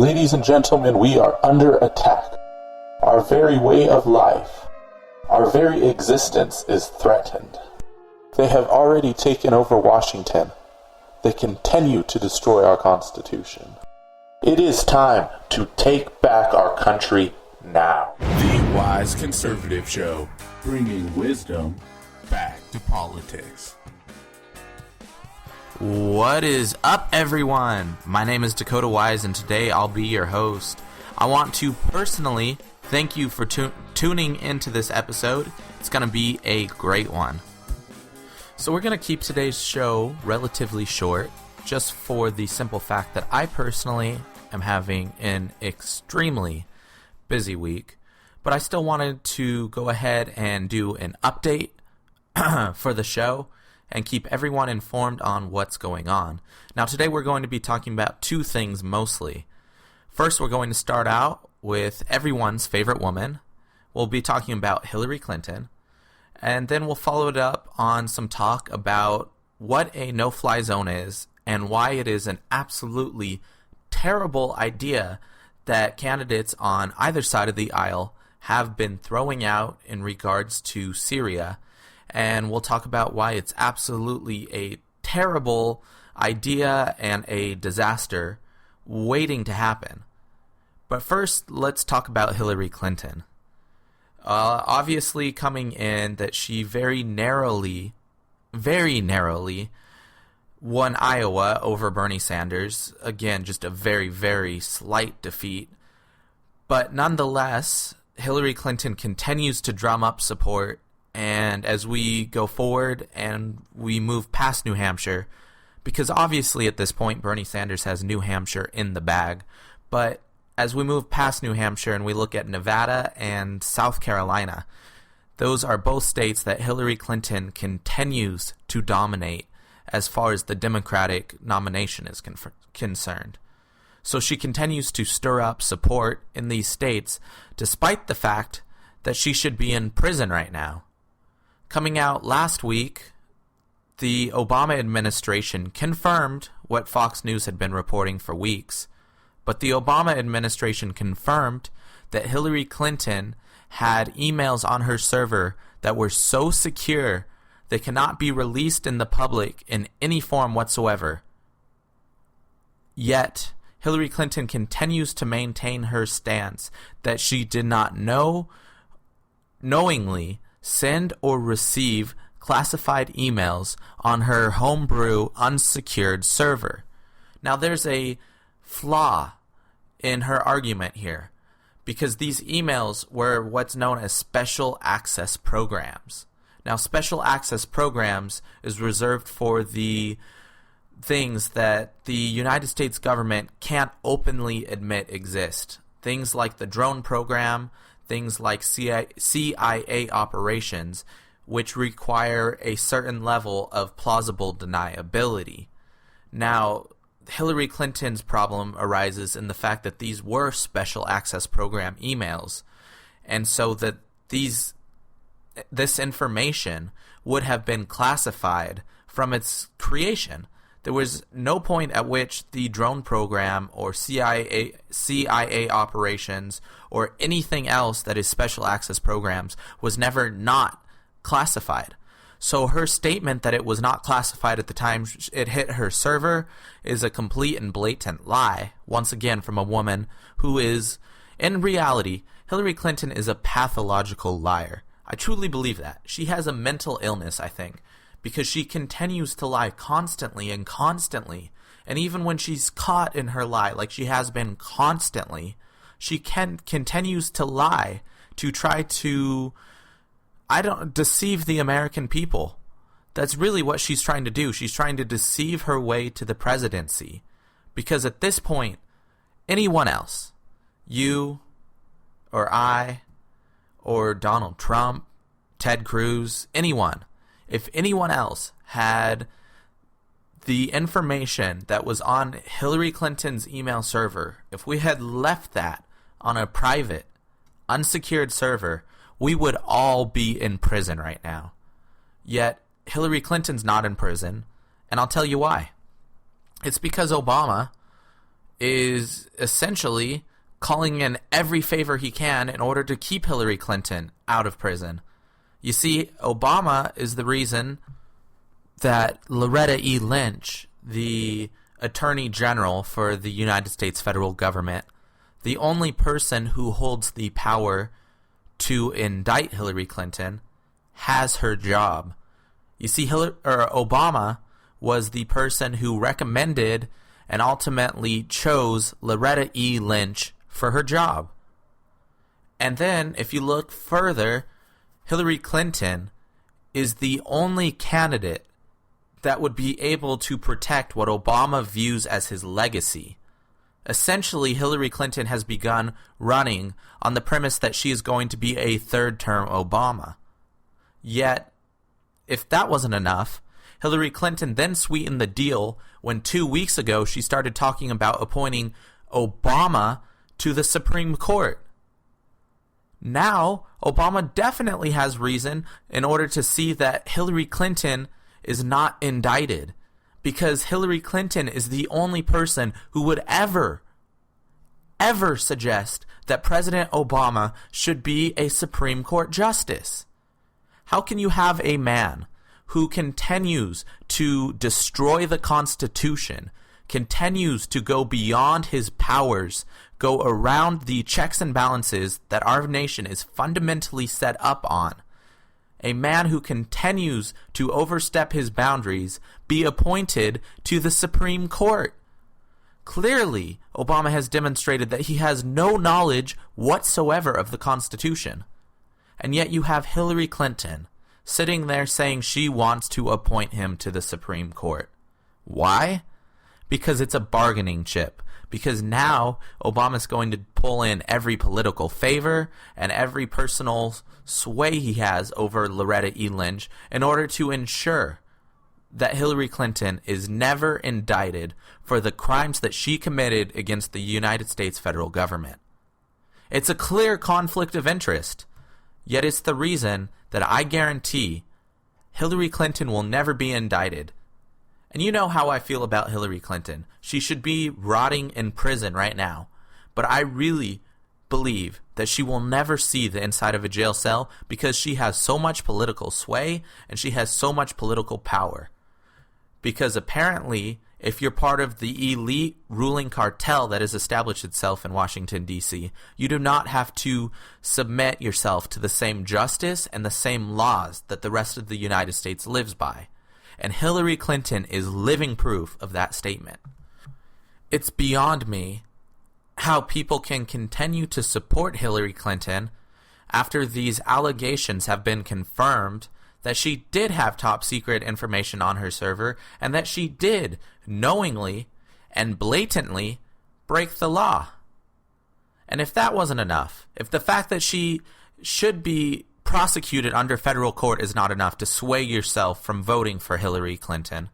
Ladies and gentlemen, we are under attack. Our very way of life, our very existence is threatened. They have already taken over Washington. They continue to destroy our Constitution. It is time to take back our country now. The Wise Conservative Show, bringing wisdom back to politics. What is up, everyone? My name is Dakota Wise, and today I'll be your host. I want to personally thank you for tuning into this episode. It's going to be a great one. So we're going to keep today's show relatively short, just for the simple fact that I personally am having an extremely busy week, but I still wanted to go ahead and do an update for the show and keep everyone informed on what's going on. Now, today we're going to be talking about two things mostly. First, we're going to start out with everyone's favorite woman. We'll be talking about Hillary Clinton, and then we'll follow it up on some talk about what a no-fly zone is and why it is an absolutely terrible idea that candidates on either side of the aisle have been throwing out in regards to Syria. And we'll talk about why it's absolutely a terrible idea and a disaster waiting to happen. But first, let's talk about Hillary Clinton. Obviously coming in that she very narrowly won Iowa over Bernie Sanders. Again, just a very, very slight defeat. But nonetheless, Hillary Clinton continues to drum up support. And as we go forward and we move past New Hampshire, because obviously at this point Bernie Sanders has New Hampshire in the bag, but as we move past New Hampshire and we look at Nevada and South Carolina, those are both states that Hillary Clinton continues to dominate as far as the Democratic nomination is concerned. So she continues to stir up support in these states despite the fact that she should be in prison right now. Coming out last week, the Obama administration confirmed what Fox News had been reporting for weeks, but the Obama administration confirmed that Hillary Clinton had emails on her server that were so secure they cannot be released in the public in any form whatsoever. Yet, Hillary Clinton continues to maintain her stance that she did not knowingly send or receive classified emails on her homebrew unsecured server. Now there's a flaw in her argument here, because these emails were what's known as special access programs. Now special access programs is reserved for the things that the United States government can't openly admit exist. Things like the drone program, things like CIA operations, which require a certain level of plausible deniability. Now, Hillary Clinton's problem arises in the fact that these were special access program emails, and so that this information would have been classified from its creation. There was no point at which the drone program or CIA operations or anything else that is special access programs was never not classified. So her statement that it was not classified at the time it hit her server is a complete and blatant lie, once again from a woman who is, in reality, Hillary Clinton is a pathological liar. I truly believe that. She has a mental illness, I think, because she continues to lie constantly and constantly. And even when she's caught in her lie, like she has been constantly, she continues to lie to try to, deceive the American people. That's really what she's trying to do. She's trying to deceive her way to the presidency. Because at this point, anyone else, you or I or Donald Trump, Ted Cruz, anyone, if anyone else had the information that was on Hillary Clinton's email server, if we had left that on a private, unsecured server, we would all be in prison right now. Yet, Hillary Clinton's not in prison, and I'll tell you why. It's because Obama is essentially calling in every favor he can in order to keep Hillary Clinton out of prison. You see, Obama is the reason that Loretta E. Lynch, the Attorney General for the United States federal government, the only person who holds the power to indict Hillary Clinton, has her job. You see, Obama was the person who recommended and ultimately chose Loretta E. Lynch for her job. And then, if you look further, Hillary Clinton is the only candidate that would be able to protect what Obama views as his legacy. Essentially, Hillary Clinton has begun running on the premise that she is going to be a third-term Obama. Yet, if that wasn't enough, Hillary Clinton then sweetened the deal when 2 weeks ago she started talking about appointing Obama to the Supreme Court. Now, Obama definitely has reason in order to see that Hillary Clinton is not indicted, because Hillary Clinton is the only person who would ever suggest that President Obama should be a Supreme Court justice. How can you have a man who continues to destroy the Constitution, continues to go beyond his powers, go around the checks and balances that our nation is fundamentally set up on, a man who continues to overstep his boundaries, be appointed to the Supreme Court? Clearly, Obama has demonstrated that he has no knowledge whatsoever of the Constitution. And yet you have Hillary Clinton sitting there saying she wants to appoint him to the Supreme Court. Why? Because it's a bargaining chip. Because now Obama's going to pull in every political favor and every personal sway he has over Loretta E. Lynch in order to ensure that Hillary Clinton is never indicted for the crimes that she committed against the United States federal government. It's a clear conflict of interest, yet it's the reason that I guarantee Hillary Clinton will never be indicted. And you know how I feel about Hillary Clinton. She should be rotting in prison right now. But I really believe that she will never see the inside of a jail cell because she has so much political sway and she has so much political power. Because apparently, if you're part of the elite ruling cartel that has established itself in Washington, D.C., you do not have to submit yourself to the same justice and the same laws that the rest of the United States lives by. And Hillary Clinton is living proof of that statement. It's beyond me how people can continue to support Hillary Clinton after these allegations have been confirmed that she did have top secret information on her server and that she did knowingly and blatantly break the law. And if that wasn't enough, if the fact that she should be prosecuted under federal court is not enough to sway yourself from voting for Hillary Clinton,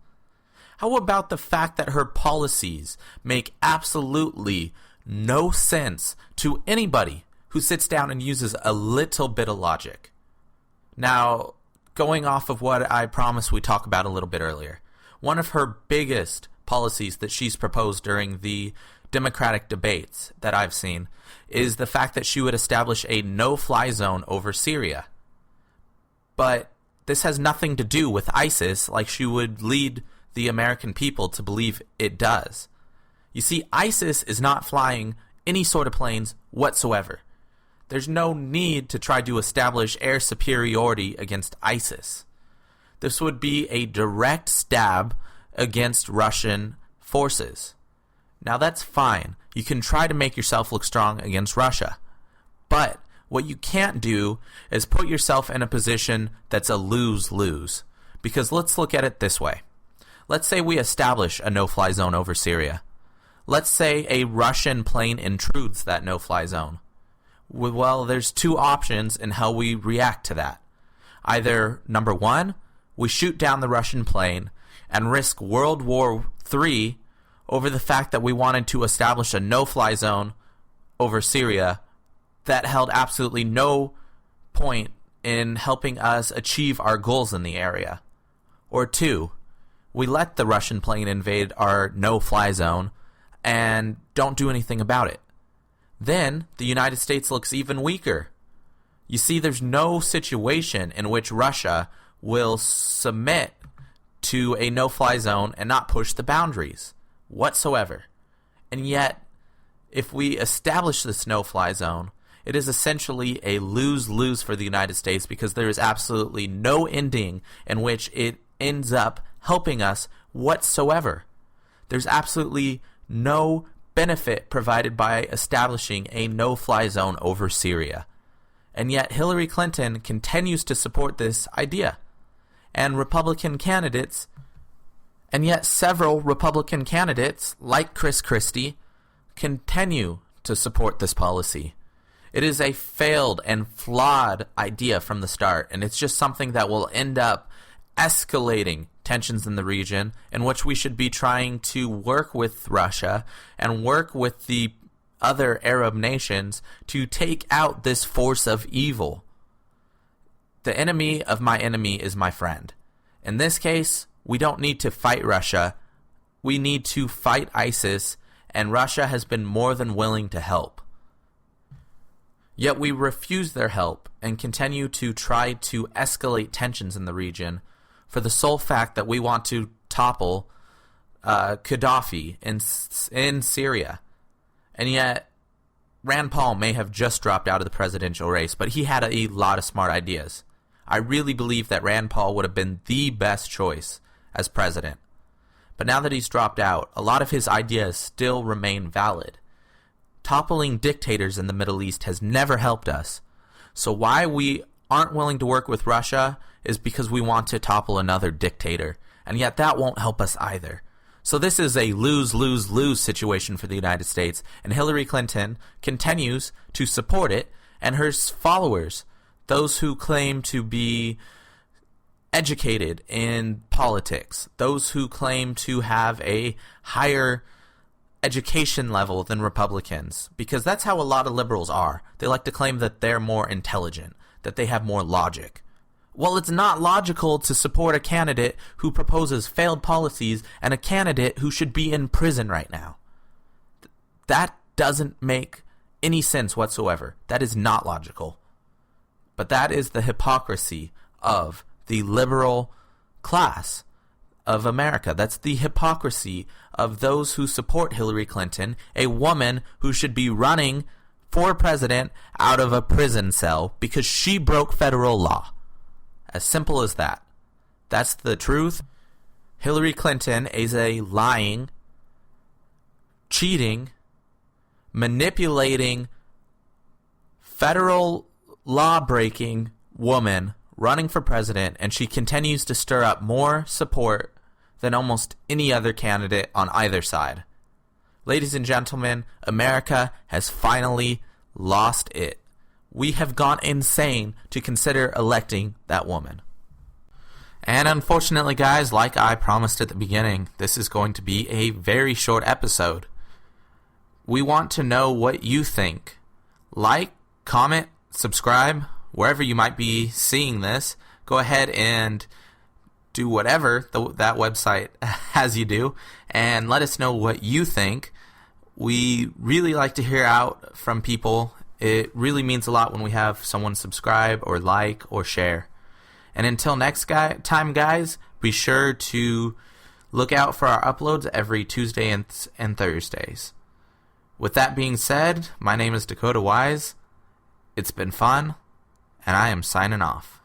how about the fact that her policies make absolutely no sense to anybody who sits down and uses a little bit of logic? Now, going off of what I promised we talk about a little bit earlier, one of her biggest policies that she's proposed during the Democratic debates that I've seen is the fact that she would establish a no-fly zone over Syria. But this has nothing to do with ISIS like she would lead the American people to believe it does. You see, ISIS is not flying any sort of planes whatsoever. There's no need to try to establish air superiority against ISIS. This would be a direct stab against Russian forces. Now that's fine. You can try to make yourself look strong against Russia. But what you can't do is put yourself in a position that's a lose-lose. Because let's look at it this way. Let's say we establish a no-fly zone over Syria. Let's say a Russian plane intrudes that no-fly zone. Well, there's two options in how we react to that. Either, number one, we shoot down the Russian plane and risk World War III over the fact that we wanted to establish a no-fly zone over Syria that held absolutely no point in helping us achieve our goals in the area. Or two, we let the Russian plane invade our no-fly zone and don't do anything about it. Then the United States looks even weaker. You see, there's no situation in which Russia will submit to a no-fly zone and not push the boundaries whatsoever. And yet, if we establish this no-fly zone, it is essentially a lose-lose for the United States, because there is absolutely no ending in which it ends up helping us whatsoever. There's absolutely no benefit provided by establishing a no-fly zone over Syria. And yet Hillary Clinton continues to support this idea. And several Republican candidates, like Chris Christie, continue to support this policy. It is a failed and flawed idea from the start, and it's just something that will end up escalating tensions in the region, in which we should be trying to work with Russia and work with the other Arab nations to take out this force of evil. The enemy of my enemy is my friend. In this case, we don't need to fight Russia. We need to fight ISIS, and Russia has been more than willing to help. Yet we refuse their help and continue to try to escalate tensions in the region for the sole fact that we want to topple Gaddafi in Syria. And yet, Rand Paul may have just dropped out of the presidential race, but he had a lot of smart ideas. I really believe that Rand Paul would have been the best choice as president. But now that he's dropped out, a lot of his ideas still remain valid. Toppling dictators in the Middle East has never helped us. So why we aren't willing to work with Russia is because we want to topple another dictator. And yet that won't help us either. So this is a lose-lose-lose situation for the United States, and Hillary Clinton continues to support it, and her followers, those who claim to be educated in politics, those who claim to have a higher education level than Republicans, because that's how a lot of liberals are. They like to claim that they're more intelligent, that they have more logic. Well, it's not logical to support a candidate who proposes failed policies and a candidate who should be in prison right now. That doesn't make any sense whatsoever. That is not logical. But that is the hypocrisy of the liberal class of America. That's the hypocrisy of those who support Hillary Clinton, a woman who should be running for president out of a prison cell because she broke federal law. As simple as that. That's the truth. Hillary Clinton is a lying, cheating, manipulating, federal law-breaking woman running for president, and she continues to stir up more support than almost any other candidate on either side. Ladies and gentlemen, America has finally lost it. We have gone insane to consider electing that woman. And unfortunately, guys, like I promised at the beginning, this is going to be a very short episode. We want to know what you think. Like, comment, subscribe, wherever you might be seeing this. Go ahead and do whatever that website has you do, and let us know what you think. We really like to hear out from people. It really means a lot when we have someone subscribe or like or share. And until next time, guys, be sure to look out for our uploads every Tuesday and Thursdays. With that being said, my name is Dakota Wise. It's been fun, and I am signing off.